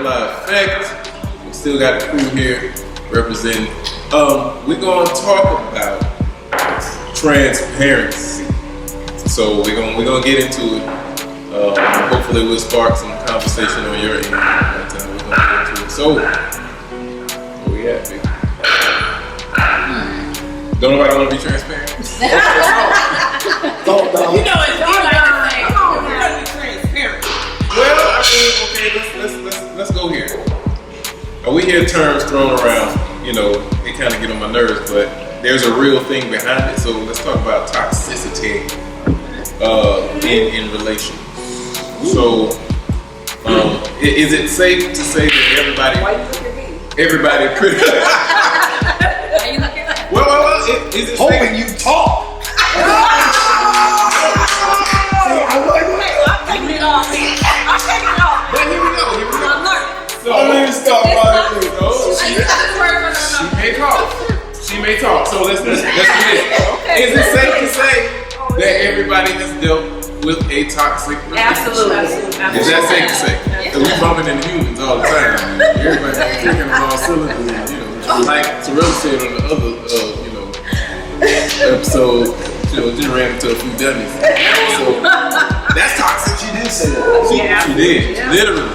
Butterfly Effect. We still got the crew here representing. We're gonna talk about transparency. So we're gonna get into it. Hopefully we'll spark some conversation on your end. By the time we're gonna get into it. So where we at, big? Don't nobody want to be transparent? You know it's you like to say, oh, you gotta be transparent. Well, I mean, okay, let's go here. We hear terms thrown around, you know, they kind of get on my nerves, but there's a real thing behind it. So let's talk about toxicity in relations. So, is it safe to say that everybody pretty? Well, is it hoping safe? you talk. I'm taking it off. But here we go. So, Don't even start about it. She may talk. So let's do this. Is it safe to say that everybody has dealt with a toxic relationship? Absolutely. Is that safe to say? Because we bumping into humans all the time. Everybody's freaking on all cylinders. You know, like Terrell said on the other, episode, you know, just ran into a few dummies. So that's toxic. She did say that. She did, literally.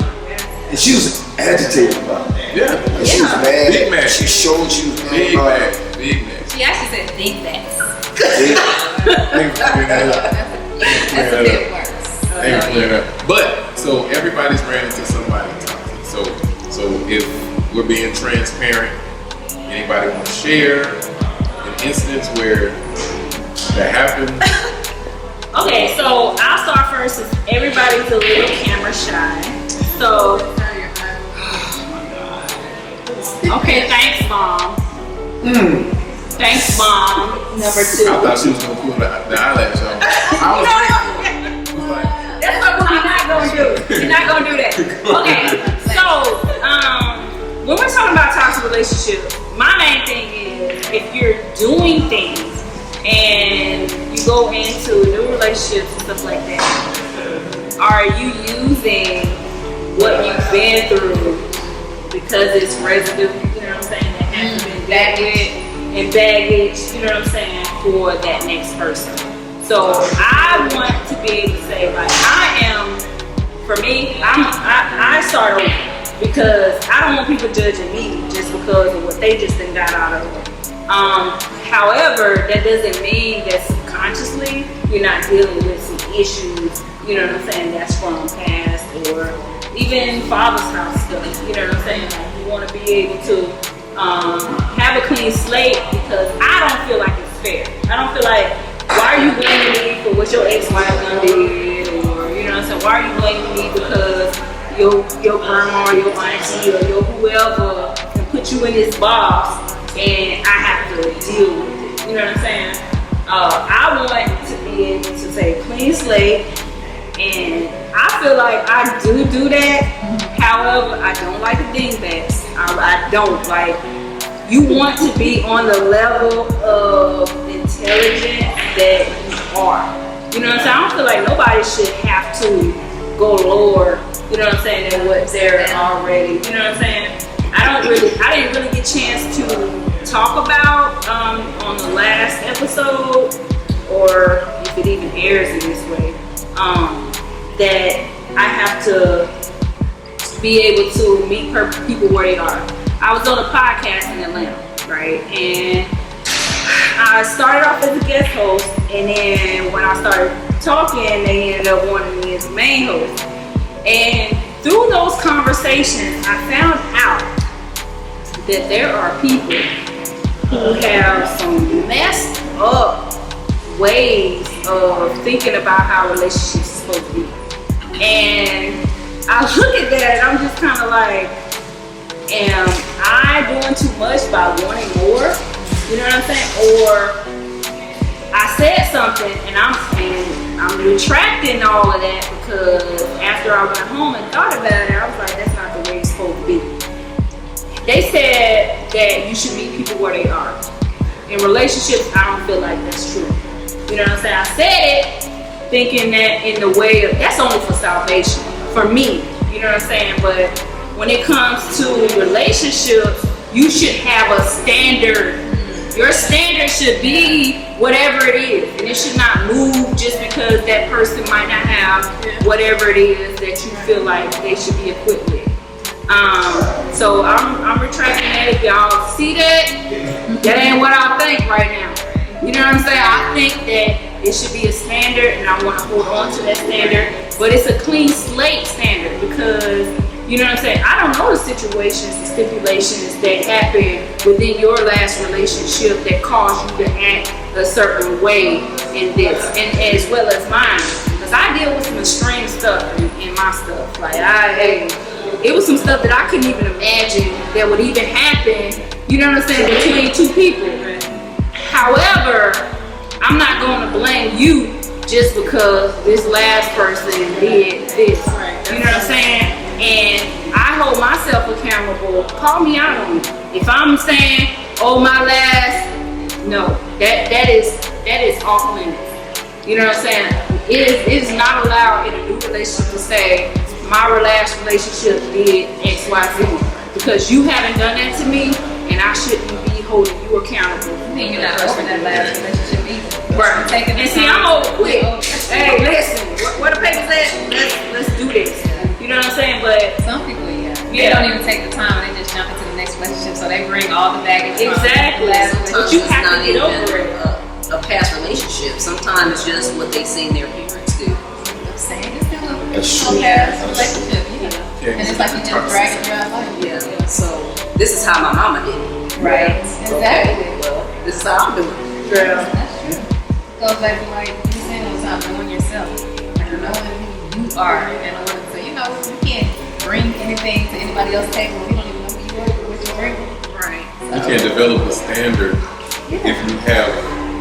And she was agitated about it. Yeah. And she was mad. Big mad. She showed you Big mad. Big mad. She actually said think that. Thanks for clearing that up. That's a bit worse. Thanks for clearing that up. But so everybody's ran into somebody toxic. So if we're being transparent, anybody want to share an instance where that happened? Okay, so I'll start first since everybody's a little camera shy. So, okay, thanks, Mom. Thanks, Mom. Number 2. I thought she was gonna pull the eyelash off. I was like, That's what we're not gonna do. You're not gonna do that. Okay, so when we're talking about toxic relationships, my main thing is if you're doing things and you go into new relationships and stuff like that, are you using what you've been through because it's residue, you know what I'm saying, that hasn't been dealt with, and baggage, you know what I'm saying, for that next person. So I want to be able to say, like, for me, I start over because I don't want people judging me just because of what they just got out of it. However, that doesn't mean that subconsciously you're not dealing with some issues, you know what I'm saying, that's from past or even father's house stuff, you know what I'm saying? Like you want to be able to have a clean slate because I don't feel like it's fair. I don't feel like, why are you blaming me for what your ex-wife done did, or you know what I'm saying? Why are you blaming me because your grandma or your auntie or your whoever can put you in this box and I have to deal with it? You know what I'm saying? I want to be able to say clean slate, and I feel like I do that. However, I don't like the dingbats. I don't like. You want to be on the level of intelligence that you are. You know what I'm saying? I don't feel like nobody should have to go lower, you know what I'm saying, than what they're already, you know what I'm saying? I didn't really get a chance to talk about on the last episode, or if it even airs in this way, that I have to be able to meet people where they are. I was on a podcast in Atlanta, right? And I started off as a guest host, and then when I started talking, they ended up wanting me as the main host. And through those conversations, I found out that there are people who have some messed up ways of thinking about how relationships are supposed to be. And I look at that and I'm just kind of like, am I doing too much by wanting more? You know what I'm saying? Or I said something and I'm retracting all of that because after I went home and thought about it, I was like, that's not the way it's supposed to be. They said that you should meet people where they are. In relationships, I don't feel like that's true. You know what I'm saying? I said it thinking that in the way of, that's only for salvation, for me. You know what I'm saying? But when it comes to relationships, you should have a standard. Your standard should be whatever it is, and it should not move just because that person might not have whatever it is that you feel like they should be equipped with. So I'm retracting that. If y'all see that ain't what I think right now. You know what I'm saying? I think that it should be a standard, and I want to hold on to that standard, but it's a clean slate standard because, you know what I'm saying, I don't know the situations, the stipulations that happen within your last relationship that caused you to act a certain way in this, and as well as mine, because I deal with some extreme stuff in my stuff. Like it was some stuff that I couldn't even imagine that would even happen, you know what I'm saying, between two people. However, I'm not going to blame you just because this last person did this. You know what I'm saying? And I hold myself accountable. Call me out on it. If I'm saying, oh, my last, no, that is off limits. You know what I'm saying? It is not allowed in a new relationship to say, my last relationship did X, Y, Z. Because you haven't done that to me, and I shouldn't be holding you accountable. And you're not over that last relationship either. Right. And see, I'm over quick. Hey, listen, where the papers at? Let's do this. You know what I'm saying? But some people, they don't even take the time and they just jump into the next relationship. So they bring all the baggage. Exactly. But you have to get over it. A past relationship. Sometimes it's just what they seen their parents do. I'm saying it's still a That's past relationship, and it's like you just dragging your life. Yeah. So this is how my mama did it. Right. Exactly. Well, this is how I'm doing it. Girl. That's true. Goes back to like you saying all the time, knowing yourself, knowing who you are, and knowing so you can't bring anything to anybody else's table. You don't even know who you are, what you bring. Right. You can't develop a standard if you have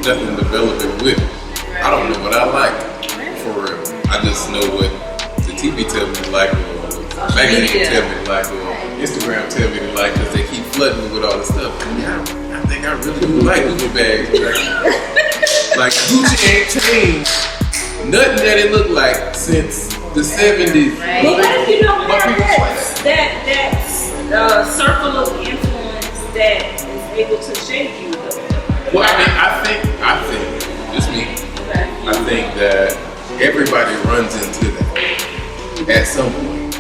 nothing to develop it with. I don't know what I like, for real. I just know what the TV tell me to like, or magazine tell me to like, or Instagram tell me to like, because they keep flooding me with all this stuff. Yeah, I think I really do like Gucci bags. Like Gucci ain't changed nothing that it looked like since the 70s. But what if you don't have that circle of influence that is able to shape you? Well, I think, just me, I think that everybody runs into that at some point.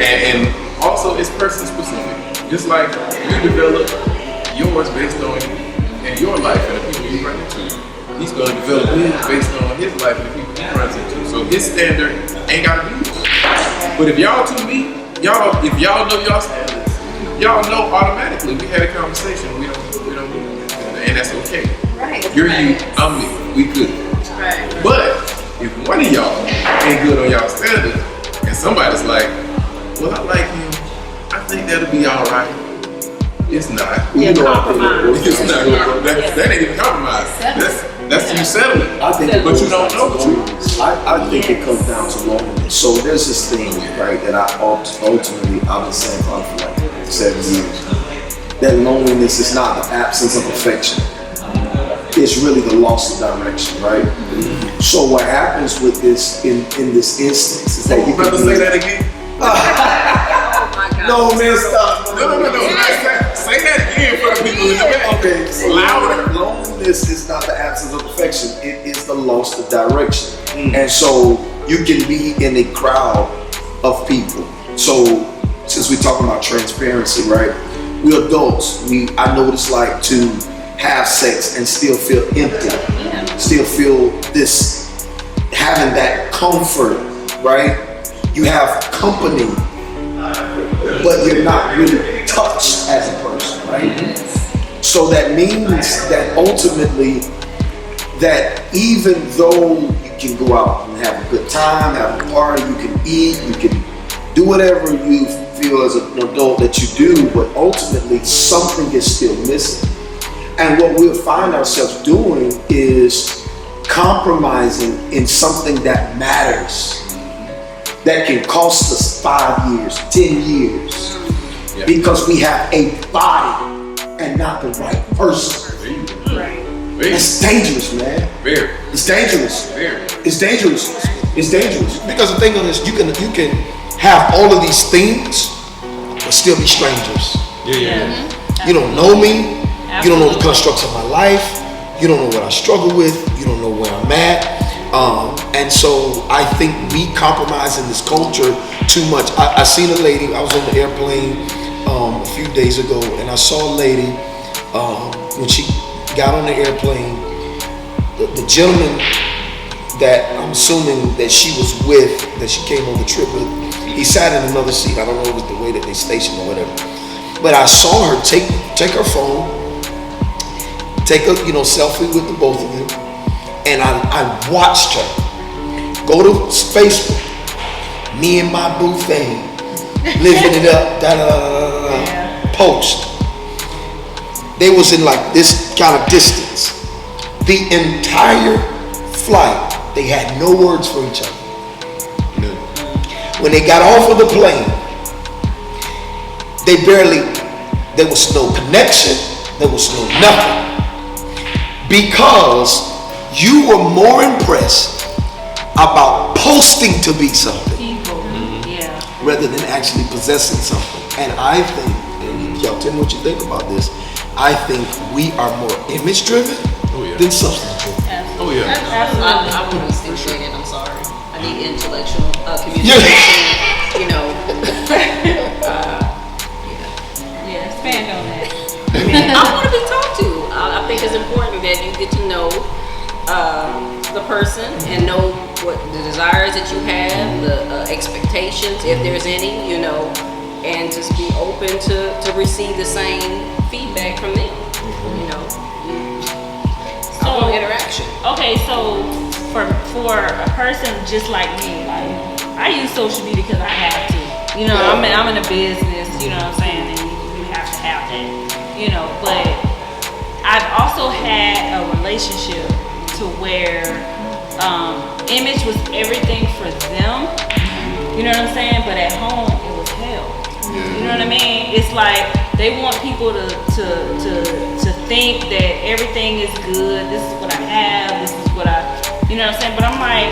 And also it's person specific. Just like you develop yours based on you and your life and the people you run into. He's going to develop his based on his life and the people he runs into. So his standard ain't got to be yours. But if y'all two meet, if y'all know y'all standards, y'all know automatically we had a conversation. We don't do it. And that's okay. Right. You're you, I'm me. We good. Right. But if one of y'all ain't good on y'all standards, and somebody's like, well, I like him, I think that'll be all right. It's not. Yeah, compromise. It's not. That ain't even compromise. That's you settling. I think, but you don't know the truth. I think it comes down to loneliness. So there's this thing, right, that I ultimately, I've been saying probably for like 7 years. That loneliness is not the absence of affection. It's really the loss of direction, right? So what happens with this in this instance is that you You better say that again. Oh my God. No, man, stop. No. Say that again for the people in the back. Okay, so Louder. loneliness is not the absence of affection. It is the loss of direction. And so you can be in a crowd of people. So since we're talking about transparency, right? We're adults. I know what it's like to have sex and still feel empty. Still feel this, having that comfort, right? You have company, but you're not really touched as a person, right? So that means that ultimately, that even though you can go out and have a good time, have a party, you can eat, you can do whatever you feel as an adult that you do, but ultimately something is still missing. And what we'll find ourselves doing is compromising in something that matters, that can cost us 5 years, 10 years, because we have a body and not the right person. Right. It's dangerous, man. Very. It's dangerous. Very. It's dangerous. It's dangerous. Because the thing on this, you can have all of these things, but still be strangers. Yeah. You don't know me. You don't know the constructs of my life. You don't know what I struggle with. You don't know where I'm at. And so I think we compromise in this culture too much. I seen a lady, I was on the airplane a few days ago, and I saw a lady, when she got on the airplane, the gentleman that I'm assuming that she was with, that she came on the trip with, he sat in another seat. I don't know if it was the way that they stationed or whatever. But I saw her take her phone, take a selfie with the both of them, and I watched her go to Facebook, me and my boo thing, living it up, post. They was in like this kind of distance. The entire flight, they had no words for each other. When they got off of the plane, there was no connection, there was no nothing. Because you were more impressed about posting to be something rather than actually possessing something. And I think, and y'all tell me what you think about this, I think we are more image driven than substance driven. Oh yeah. I wouldn't appreciate it. I'm sorry. I need intellectual communication. Expand on that. I want to be talked to. I think it's important that you get to know the person and know what the desires that you have, the expectations, if there's any, and just be open to receive the same feedback from them. I want interaction. Okay, so for a person just like me, like I use social media because I have to. I'm in a business. You know what I'm saying, and you have to have that. But I've also had a relationship to where image was everything for them. You know what I'm saying? But at home it was hell. You know what I mean? It's like they want people to think that everything is good. This is what I have. This is what you know what I'm saying? But I'm like,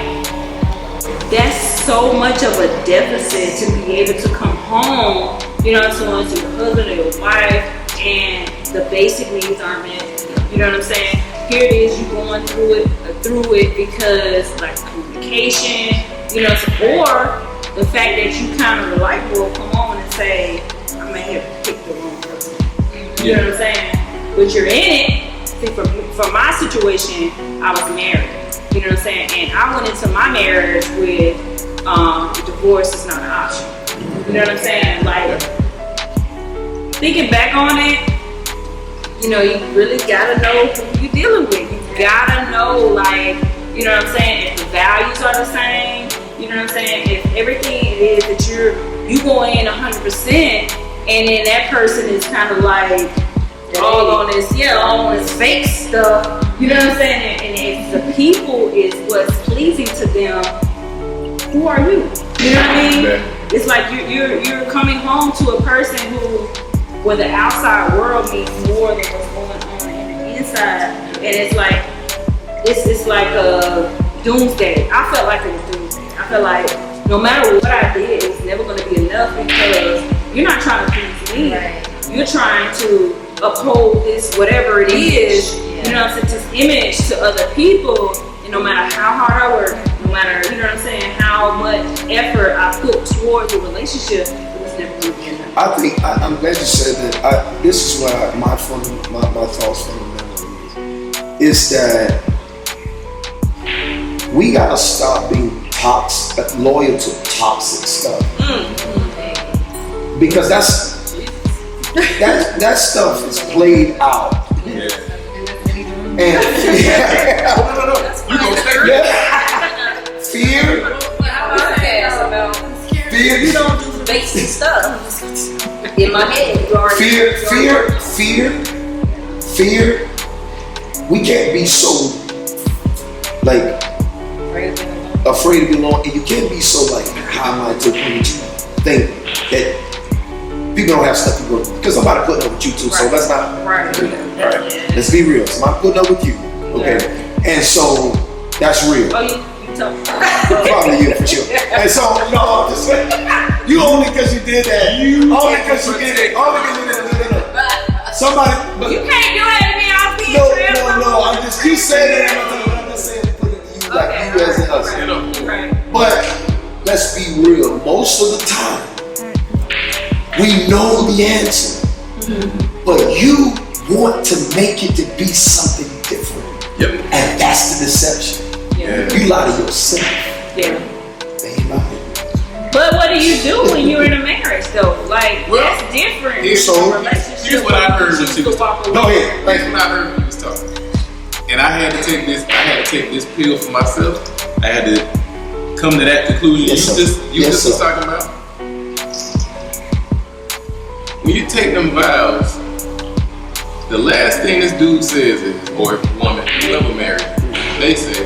that's so much of a deficit to be able to come home, to your husband or your wife, and the basic needs aren't met. You know what I'm saying? Here it is, you going through it because like communication, or the fact that you kind of like will come on and say, I may have picked the wrong person. You know what I'm saying? But you're in it. See, for my situation, I was married. You know what I'm saying? And I went into my marriage with divorce is not an option. You know what I'm saying? Like, thinking back on it, you really gotta know who you're dealing with. You gotta know, like, you know what I'm saying? If the values are the same, you know what I'm saying? If everything it is that you go in 100%, and then that person is kind of like all on this fake stuff. You know what I'm saying? And if the people is what's pleasing to them, who are you? You know what I mean? It's like you're coming home to a person where the outside world means more than what's going on in the inside, and it's like a doomsday. I felt like it was doomsday. I felt like no matter what I did, it was never going to be enough because you're not trying to please me. Right. You're trying to uphold this whatever it is. You know what I'm saying? This image to other people, and no matter how hard I work, no matter how much effort I put towards a relationship, it was never going to be enough. I think I'm glad you said that. This is where my thoughts fundamentally is that we gotta stop being loyal to toxic stuff, because that stuff is played out. And You gonna stay fear. You don't do the basic stuff. In my head, you already fear. We can't be so like afraid to be alone, and you can't be so like high-minded when you think that people don't have stuff to go through. Because somebody putting up with you too, so let's not. Right. Let's be real. Somebody putting up with you, okay? And so that's real. Oh, you So, Probably you for sure. And so, no, I'm just saying, you only because you did that. Only because you did it. Only because you did it. No. Somebody, but you can't do that to me. I'll be no. I'm just, you said it. I'm just saying, put it to you like you as in us. You know. Right. But let's be real. Most of the time, we know the answer, but you want to make it to be something different. Yep. And that's the deception. Yeah. You lie to yourself. Yeah. They ain't lying. But what do you do when you're in a marriage, though? Like, Well, that's different. here's- from a relationship. here's what I heard when she was Walk away. Go ahead. That's what I heard when he was talking. And I had to take this pill for myself. I had to come to that conclusion Yes, sir. you Yes, just was sir. talking about. When you take them vows, the last thing this dude says is, or woman, whoever married, they say,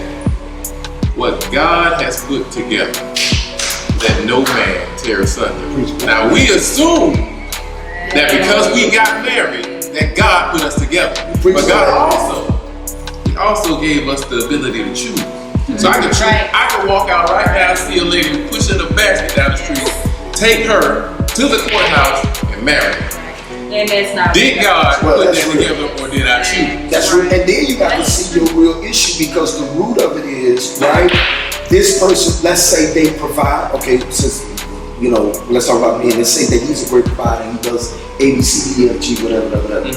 what God has put together, that no man tear asunder. Now we assume that because we got married, that God put us together. But God also gave us the ability to choose. So I could choose, I could walk out right now, see a lady pushing a basket down the street, take her to the courthouse and marry her. And that's not. Did God Well, put that's that real. together or did I choose? That's right. And then you got to see your real issue, because the root of it is, right? This person, let's say they provide, okay, since, you know, let's talk about me, and let's say that he's a great provider, he does A, B, C, D, F, G, whatever.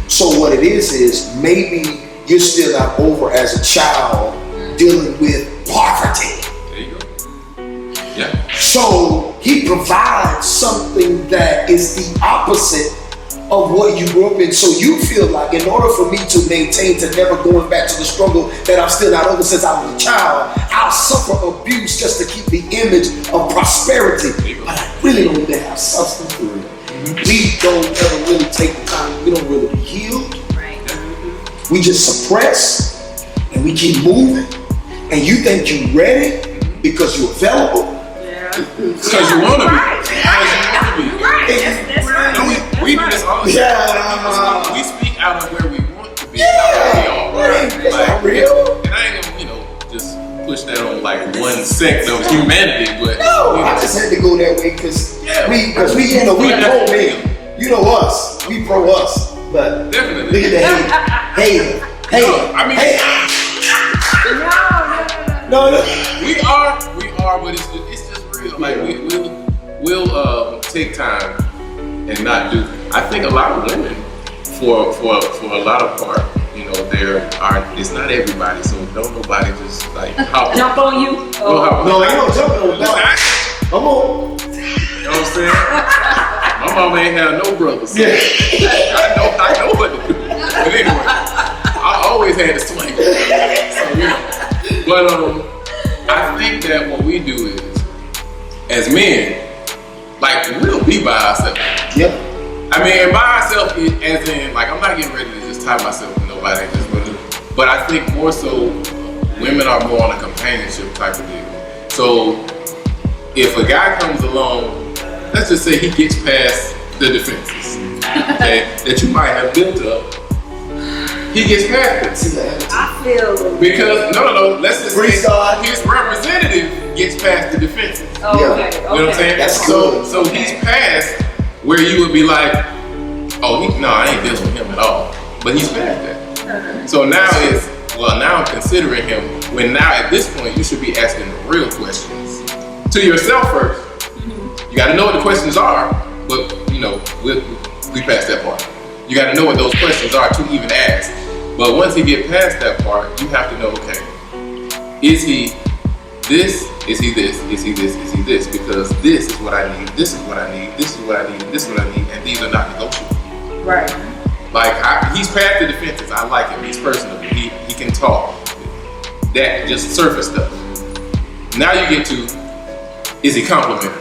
So what it is maybe you're still not over as a child dealing with poverty. There you go. Yeah. So he provides something that is the opposite of what you grew up in. So you feel like in order for me to maintain, to never going back to the struggle that I'm still not over since I was a child, I'll suffer abuse just to keep the image of prosperity. But I really don't even have substance for it. We don't ever really take the time, we don't really heal. Right. We just suppress and we keep moving. And you think you're ready because you're available. Yeah. Because you want to be. Right. Because you want to be. Right. That's right. No, we do this all the time. Yeah. We speak out of where we want to be, not where we are. Right. It's not real. And I ain't gonna, just push that on like one sect of humanity, but No, I just had to go that way because Yeah. we pro men. You know us. We pro us. But definitely. look at the hater. I mean, No. we are, but it's just real. Like we'll take time and not do. I think a lot of women, for a lot of part, you know, it's not everybody. So don't nobody just like hop. Jump on you. No, ain't no jumping on Listen, that. Come on. you know what I'm saying? My mama ain't had no brothers. So Yeah. I know what to do. But anyway, I always had to swing. So, you know. But I think that what we do is, as men, like we'll be by ourselves. Yep. I mean, and by ourselves, as in, like I'm not getting ready to just tie myself to nobody. But I think more so, women are more on a companionship type of deal. So if a guy comes along, let's just say he gets past the defenses, okay, that you might have built up. He gets past it. I feel. Because, no, let's just Praise say God. his representative gets past the defenses. Oh, Yeah. okay. You know what I'm saying? That's so, good. so he's past where you would be like, oh, I ain't dealing with him at all. But he's past that. So now now I'm considering him, when now at this point you should be asking the real questions to yourself first. You got to know what the questions are, but you know, we passed that part. You got to know what those questions are to even ask. But once you get past that part, you have to know, okay, is he this? Is he this? Is he this? Is he this? Because this is what I need. This is what I need. This is what I need. And this is what I need. And these are not negotiable. Right. Like he's past the defenses. I like him. He's personable. He can talk. That just surface stuff. Now you get to, is he complimentary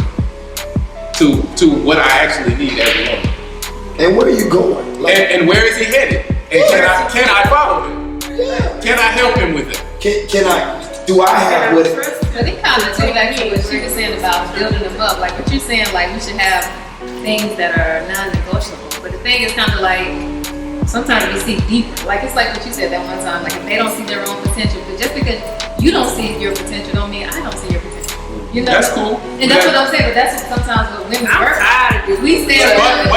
to what I actually need as a woman? And where are you going? Like, And where is he headed? And can I follow him? yeah. Can I help him with it? Can I? Do I have what? But it kind of goes back to what you were saying about building them up. Like what you're saying, like we should have things that are non-negotiable. But the thing is kind of like, sometimes we see deeper. Like it's like what you said that one time. Like if they don't see their own potential, but just because you don't see your potential, don't mean I don't see your potential. You know? That's cool. And that's what I'm saying, but that's what sometimes with women I'm work. tired of this. We stay around.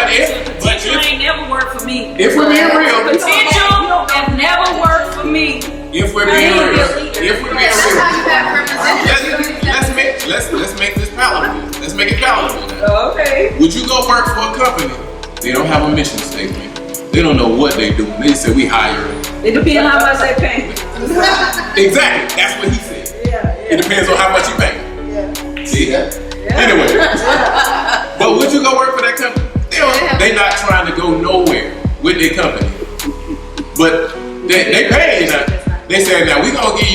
Potential ain't never worked for me. If we're being real, Potential have never worked for me. if we're being real, That's how you have representation. let's make this palatable. Let's make it palatable now. Okay. Would you go work for a company? They don't have a mission statement. They don't know what they do. They say we hire. It depends how much they pay. Exactly. That's what he said. Yeah. It depends on how much you pay. Yeah. See that? Anyway, but would you go work for that company? They not trying to go nowhere with their company, but they pay now. They say now we gonna give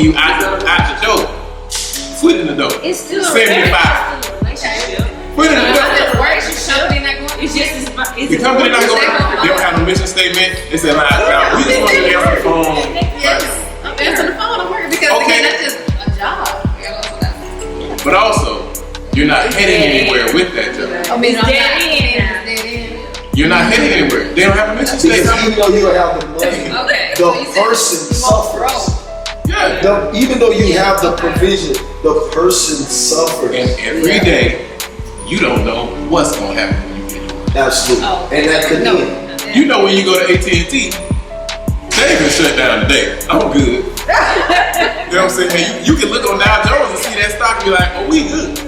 you out the door, foot in the door. It's still 75. Foot in the door. It's just The company not going. They don't have a mission statement. They say like, we just want to answer the phone. Yes, I'm answering the phone. I'm working because again, that's just a job. But also, you're not heading anywhere with that job. I mean, It's dead end. You're not heading anywhere. They don't have a mission Because statement. even though you have the money, Okay. the person suffers. Yeah. Even though you have the provision, the person suffers. And every day, you don't know what's gonna happen when you get to work. Absolutely. And that could end. You know when you go to AT&T, they even shut down today. I'm good. You know what I'm saying? Hey, you can look on Dow Jones and see that stock and be like, oh, we good.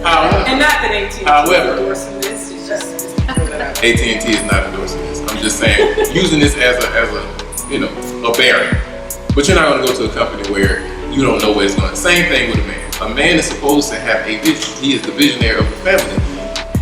However, And not that AT&T However. endorsing this. It's just AT&T is not endorsing this. I'm just saying, using this as a bearing. But you're not gonna go to a company where you don't know where it's going. Same thing with a man. A man is supposed to have a vision. He is the visionary of the family.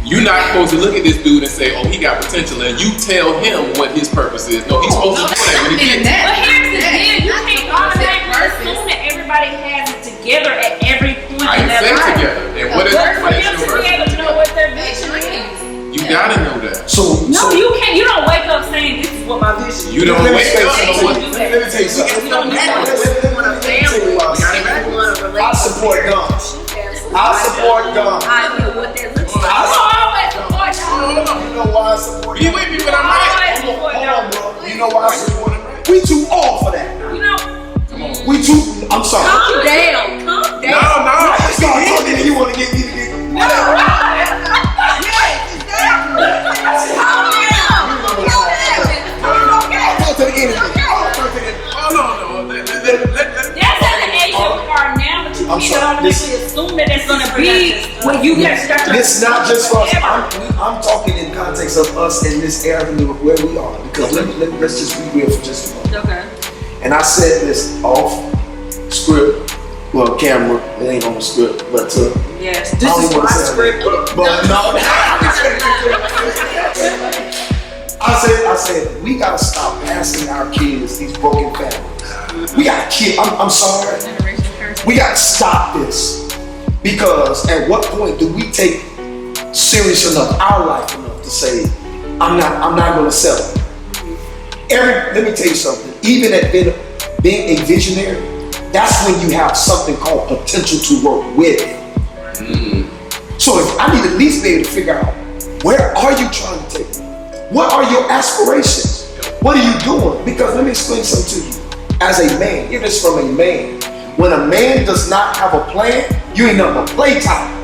You're not supposed to look at this dude and say, oh, he got potential, and you tell him what his purpose is. No, he's supposed to do that when he gets But here's the deal, you can't automatically assume that everybody has it together at every point I in ain't their say life. together. And what is But for what is them your to be version? able to know what their vision is. You gotta know that. No, you can't. You don't wake up saying this is what my vision is. You don't wake up. Let me tell you something. You don't know. I support guns. I support guns. I know what that looks like. I always support You know why I support Be with me when I'm right. Hold on, bro. You know why I support it? We too old for that. You know, We too. I'm sorry. calm down. Calm down. No. You start talking and you want to get me to get. Go to the enemy. Hold on. That's at the age of we are now, but you I'm can't sorry. automatically assume that it's gonna be when you get stuck. It's not just for us. I'm talking in context of us in this avenue of where we are. Because let's just be real for just a moment. Okay. And I said this off script, well, camera. It ain't on the script, but Yes. I This don't is wanna my say script. But no. I said, we gotta stop passing our kids these broken families. We gotta keep. I'm sorry. We gotta stop this because at what point do we take serious enough our life enough to say, I'm not gonna settle. Let me tell you something. Even at being a visionary, that's when you have something called potential to work with. So if I need to at least be able to figure out where are you trying to take me? What are your aspirations? What are you doing? Because let me explain something to you. As a man, hear this from a man. When a man does not have a plan, you ain't nothing but playtime.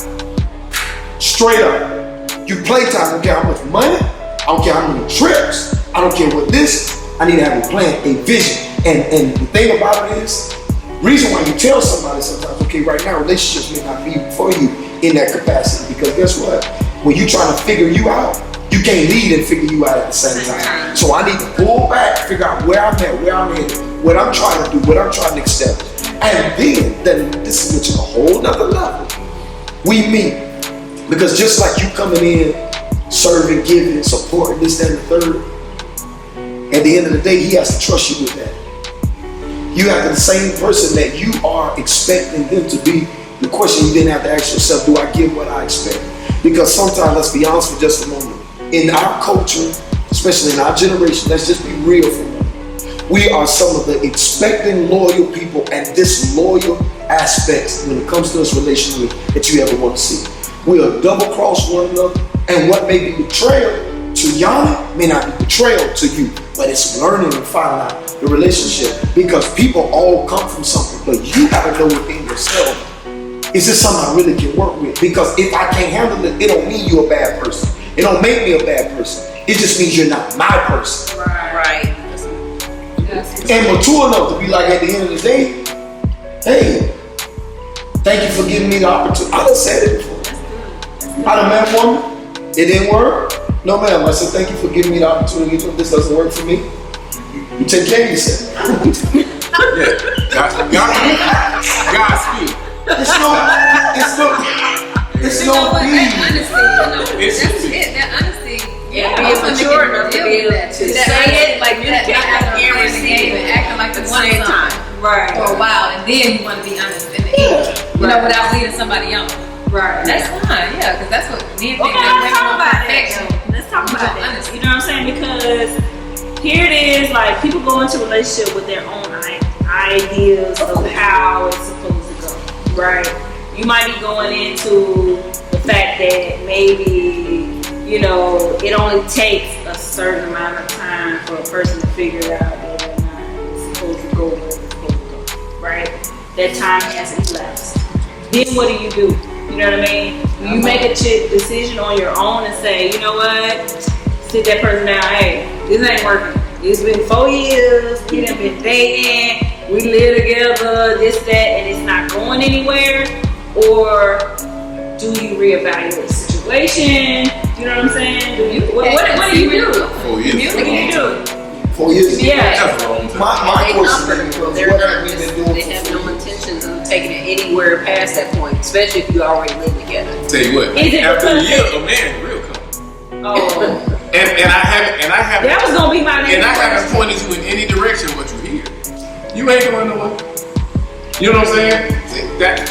Straight up. You playtime. I don't care how much money. I don't care how many trips. I don't care what this. I need to have a plan, a vision. And the thing about it is, reason why you tell somebody sometimes, okay, right now relationships may not be for you in that capacity, because guess what? When you trying to figure you out, you can't lead and figure you out at the same time. So I need to pull back, figure out where I'm at, where I'm headed, what I'm trying to do, what I'm trying to establish. And then this is which is a whole nother level. We meet. Because just like you coming in, serving, giving, supporting, this, that, and the third, at the end of the day, he has to trust you with that. You have the same person that you are expecting them to be. The question you didn't have to ask yourself, do I give what I expect? Because sometimes, let's be honest for just a moment, in our culture, especially in our generation, let's just be real for a moment. We are some of the expecting loyal people and disloyal aspects when it comes to this relationship that you ever want to see. We'll double cross one another, and what may be betrayal to Yana may not be betrayal to you. but it's learning and finding out the relationship, because people all come from something, but you gotta know within yourself, is this something I really can work with? Because if I can't handle it, it don't mean you're a bad person. It don't make me a bad person. It just means you're not my person. Right. And mature enough to be like, at the end of the day, hey, thank you for giving me the opportunity. I done said it before. I done met one, it didn't work. No ma'am, I said thank you for giving me the opportunity. This doesn't work for me. You take care of yourself. Godspeed. It's no That honesty, It's that's it. That honesty. Yeah, be mature enough to be able to say it, like that, communicate, not and playing the game and acting like the one same time time. Right. for a while, and then you want to be honest in the end, you know, without leading somebody on. Right. That's fine, yeah, because that's what men think Okay, that let's women talk want about perfection. that. Let's talk You about don't that. understand. You know what I'm saying? Because here it is, like people go into a relationship with their own ideas of how it's supposed to go, right? You might be going into the fact that maybe, you know, it only takes a certain amount of time for a person to figure it out whether or not it's supposed to go where it's supposed to go, right? That time has elapsed. Then what do? You know what I mean? You make a decision on your own and say, you know what? Sit that person down. Hey, this ain't working. It's been 4 years. We done been dating. We live together. This, that, and it's not going anywhere. Or do you reevaluate the situation? You know what I'm saying? What do you do? 4 years. What do you do? 4 years. Yeah. That's a long time. My They question comfort. becomes, They're what not have we just, been doing they for have 4 no years? intentions of taking it anywhere past that point, especially if you already live together. Tell you what, Is it after a because- year, a man real come. Oh, And I haven't, that was gonna be my next and I haven't question. pointed you in any direction what you hear. You ain't going nowhere. You know what I'm saying? See, That's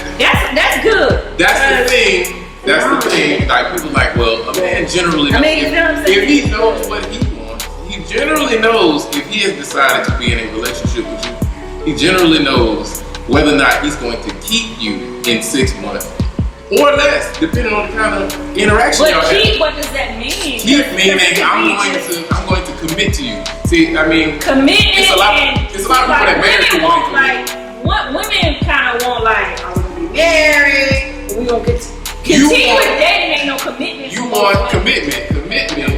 good. that's the thing. That's the thing. Like people like, well, a man generally. I mean, you know what I'm saying? If he knows what he wants, he generally knows if he has decided to be in a relationship with you. He generally knows whether or not he's going to keep you in 6 months or less, depending on the kind of interaction y'all But have. keep, what does that mean? Keep meaning I'm going to commit to you. See, I mean, Commitment. It's a lot- and it's a lot of people that marry women people want ain't like what women kind of want like I want to be married. We gonna You continue want- with dating. Ain't no commitment. you want commitment. Commitment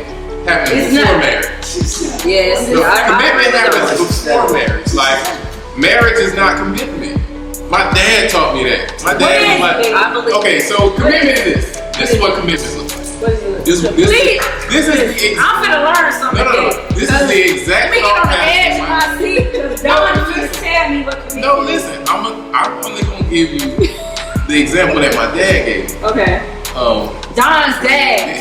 happens It's before not. marriage. Yes. No, I commitment happens agree. before marriage. Like, marriage is not commitment. My dad taught me that. My dad was like, I believe. okay, so commitment is this. This is what commitment looks like. What is it? This is the I'm gonna learn something. no. This is the exact Let me get on the path. edge of my seat because don't just tell me what commitment. No, listen. I'm only gonna give you the example that my dad gave me. Okay. Don's dad.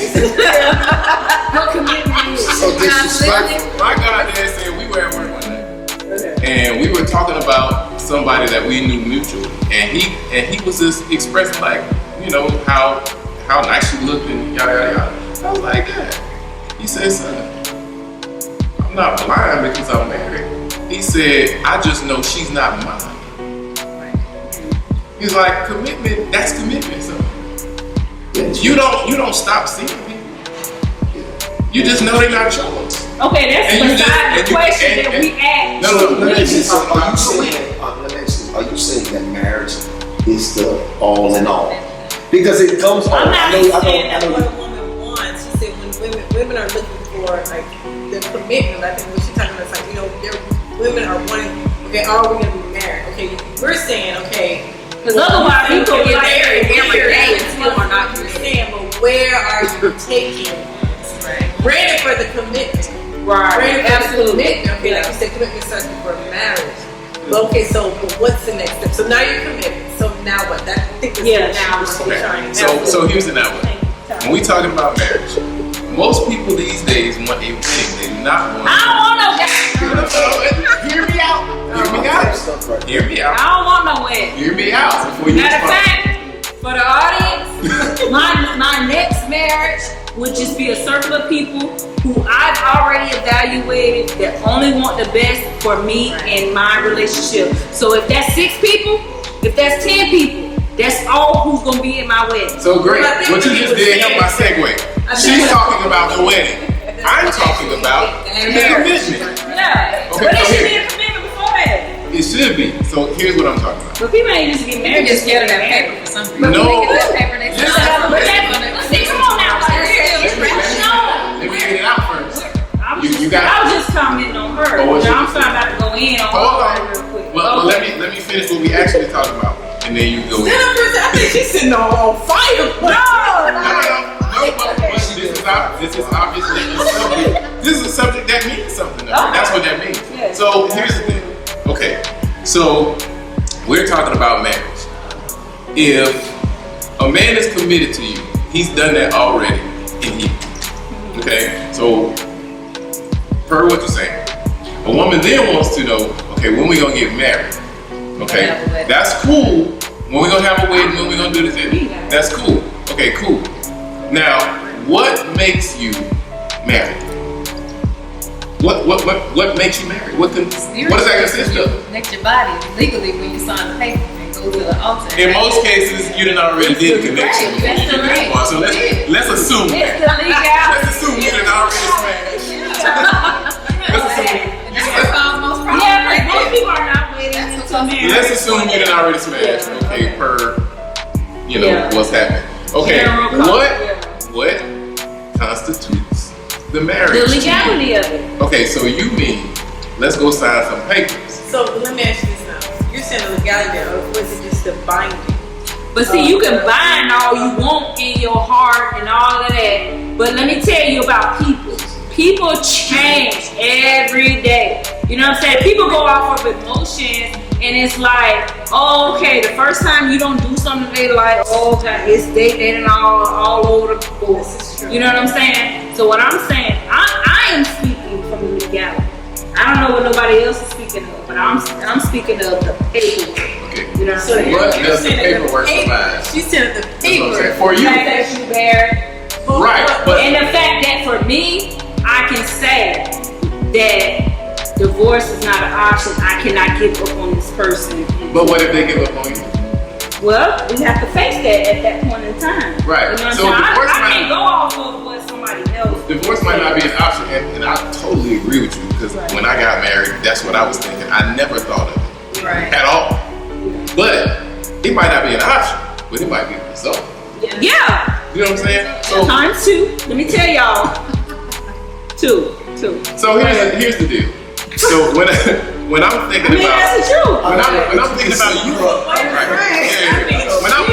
What commitment is? So disrespectful. My goddad said we were at work one day. Okay. And we were talking about somebody that we knew mutually, and he was just expressing like, you know, how nice she looked and yada yada yada. I was like, Dad. He said, son, I'm not blind because I'm married. He said, I just know she's not mine. He's like, commitment, that's commitment, son. You don't stop seeing people. You just know they're not yours. Okay, that's And you just- beside and the you- question and- that we asked. No, So let me ask you no. something. Are you saying that marriage is the all in all? Because it comes on. I'm not saying I that know What a woman wants. She said when women are looking for like the commitment. I think what she's talking about is like, you know, women are wanting. Okay, are we gonna be married? Okay, we're saying okay. Because otherwise people get get married married every day and and still still are not committed. committed. But where are you taking? Granted for the commitment. Right. Granted for the Absolutely. commitment. Okay, like you said, commitment starts before marriage. But okay, so but what's the next step? So now you're committed. So now what? That I think is Yeah, now now what we're trying. Okay. So here's the number. When we talking about marriage, most people these days want a wedding. They do not want. I don't want no guy. Hear me out. Hear me out. Hear me I out. don't want no wedding. Hear me out before you Matter of respond. fact, for the audience, my next marriage would just be a circle of people who I've already evaluated that only want the best for me and my relationship. So if that's 6 people, if that's 10 people, that's all who's gonna be at my wedding. So great. Well, I think What you what he just was did helped my saying- segue. She's talking about the wedding. I'm talking about the commitment. Yeah. Okay, But it so should be here. a commitment before that. It should be. So here's what I'm talking about. But people ain't just get You married. just get that paper for some reason. No. They get that paper, they Listen. sign But it. that, see, come on now. Like, Let me get it out first. I was just commenting on her. Oh, what I'm you- trying about to go in on Hold her on. real quick. Well, Okay. let me finish what we actually talking about, and then you go. Then I think she's sitting on fire. No. But this is obviously a subject. This is a subject that means something. That's what that means. Yes. So here's the thing. Okay, so we're talking about marriage. If a man is committed to you, he's done that already in him. Okay, so per what you're saying, a woman then wants to know, okay, when we gonna get married? Okay, that's cool. When we gonna have a wedding? When we gonna do this? That's cool. Okay, cool. Now, what makes you married? What makes you married? What does that consist of? Connect your body legally when you sign the paper and go to the altar. In most cases, you done already did the connection. Right, that's the right. So let's assume that. It's the legality. Let's assume you done already smashed. Let's assume. And that's what solves most problems. Yeah, right but most there. people are not waiting That's until what- marriage. Let's assume you done already smashed. Okay, per Yeah. what's happening. Okay, General what constitutes the The marriage? legality of it. Okay, so you mean let's go sign some papers. So let me ask you this now. You're saying the legality, or was it just the binding? But see, you can bind all you want in your heart and all of that. But let me tell you about people. People change every day. You know what I'm saying? People go off of emotions, and it's like, oh, okay, the first time you don't do something, they like, oh, okay, it's dating all over the board. This is true. You know what I'm saying? So what I'm saying, I am speaking from the legality. I don't know what nobody else is speaking of, but I'm speaking of the paperwork. Okay. You know what I'm So saying? What you're does the saying that paperwork provide? She said the That's what I'm saying. paper. For The you, fact that you married. right? But And the fact that for me, I can say that divorce is not an option. I cannot give up on this person. but what if they give up on you? Well, we have to face that at that point in time. Right. You know what So I'm saying? divorce I might- can't go off of what somebody else. Divorce might not be an option, and I totally agree with you because Right. when I got married, that's what I was thinking. I never thought of it Right. at all. But it might not be an option, but it might be the result. Yeah. You know what I'm saying? So, Times two. Let me tell y'all. Two. so here's the deal. So when I'm I thinking mean, about that's the truth. when I'm thinking about you, right? Yeah. When I'm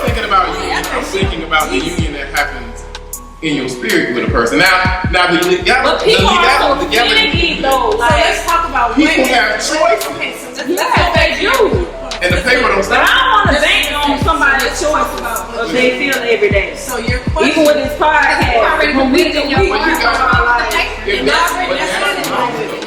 thinking about you, I'm thinking about the union that happens in your spirit with a person. Now the legality, But people are so finicky though. So Like, let's talk about People women. have choices. Okay, so let's yeah, they do. and the paper don't But stop. I don't want to bank on somebody's choices of they feel every day. So your Even question. with this podcast, already when we committed in do, your we mind. talk about like, If And that's that's what where happens,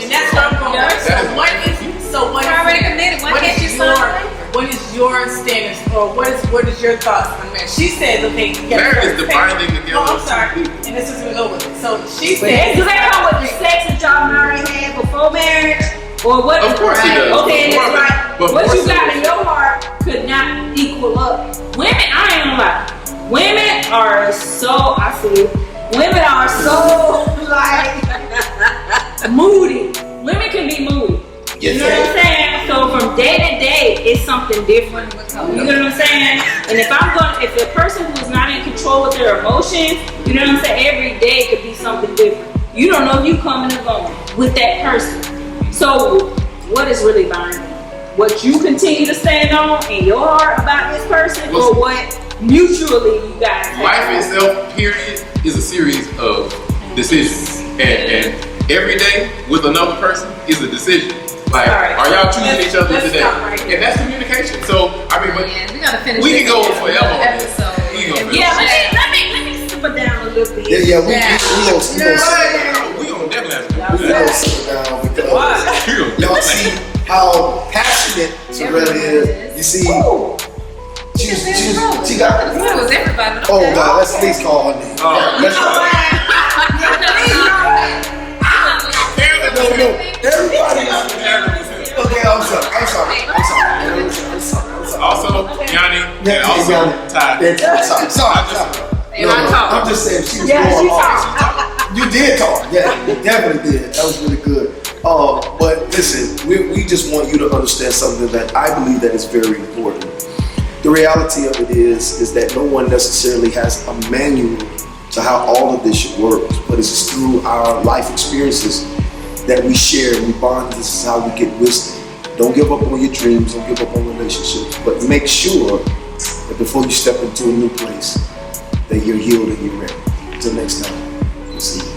and that's where I'm going. That So is- what is You're already committed. Why what can't is you sign your the paper? what is your standards or what is your thoughts on marriage? She said, okay, you got Marriage is the binding together Oh, I'm of two sorry, people. and this is gonna go with it. So she but said, do that come with the sex that y'all already had before marriage? Or what? Of course it does. Okay, and it's like, But what more you so- got in your heart could not equal up. Women, I ain't gonna lie. Women are so, I see it. Women are so, like, moody. Women can be moody. You know what I'm saying? So from day to day, it's something different. You know what I'm saying? And if the person who is not in control with their emotions, you know what I'm saying? Every day could be something different. You don't know if you coming or going with that person. So what is really binding? What you continue to stand on in your heart about this person, or what mutually you guys have? Life itself, period, is a series of decisions, and every day with another person is a decision. Like, All right. are y'all choosing each other Let's today? stop right here. And that's communication. So I mean, but Yeah, we gotta finish. we can this go in forever on another this. episode. We can go Yeah, forever. let me simmer down a little bit. Yeah, we Yeah. gonna sit We gonna definitely have to do that. down because We gonna y'all definitely- see how passionate Sorella is. You see, she got. It was everybody. But Oh okay. God, let's at least call her name. Let's no, everybody. Okay, I'm sorry. Also, Yanni, Yeah, and also Yanni. Ty. Sorry. And I talk. I'm just saying she was Yeah, going she off. You did talk. definitely did. That was really good. But listen, we just want you to understand something that I believe that is very important. The reality of it is that no one necessarily has a manual to how all of this should work, but it's through our life experiences that we share, we bond. This is how we get wisdom. Don't give up on your dreams, don't give up on relationships, but make sure that before you step into a new place, that you're healed and you're ready. Until next time, we'll see you.